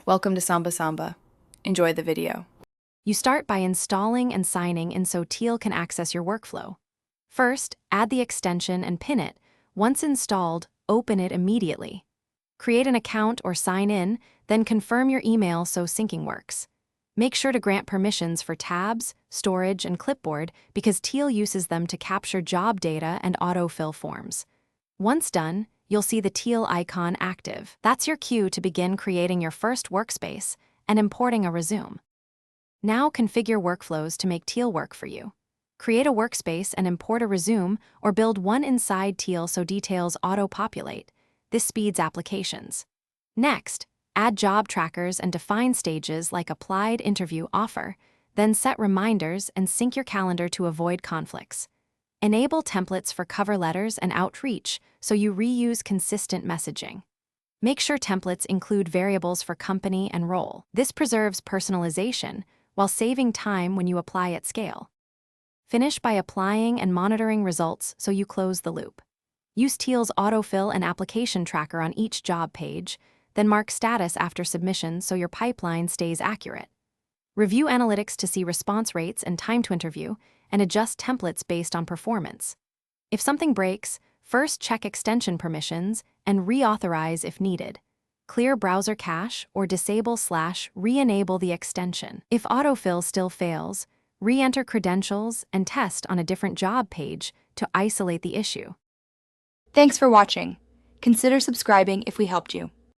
Welcome to Samba Samba. Enjoy the video. You start by installing and signing in so Teal can access your workflow. First, add the extension and pin it. Once installed, open it immediately. Create an account or sign in, then confirm your email so syncing works. Make sure to grant permissions for tabs, storage, and clipboard because Teal uses them to capture job data and autofill forms. Once done, you'll see the Teal icon active. That's your cue to begin creating your first workspace and importing a resume. Now configure workflows to make Teal work for you. Create a workspace and import a resume or build one inside Teal so details auto-populate. This speeds applications. Next, add job trackers and define stages like applied, interview, offer, then set reminders and sync your calendar to avoid conflicts. Enable templates for cover letters and outreach so you reuse consistent messaging. Make sure templates include variables for company and role. This preserves personalization while saving time when you apply at scale. Finish by applying and monitoring results so you close the loop. Use Teal's autofill and application tracker on each job page, then mark status after submission so your pipeline stays accurate. Review analytics to see response rates and time to interview, and adjust templates based on performance. If something breaks, first check extension permissions and reauthorize if needed. Clear browser cache or disable/re-enable the extension. If autofill still fails, re-enter credentials and test on a different job page to isolate the issue. Thanks for watching. Consider subscribing if we helped you.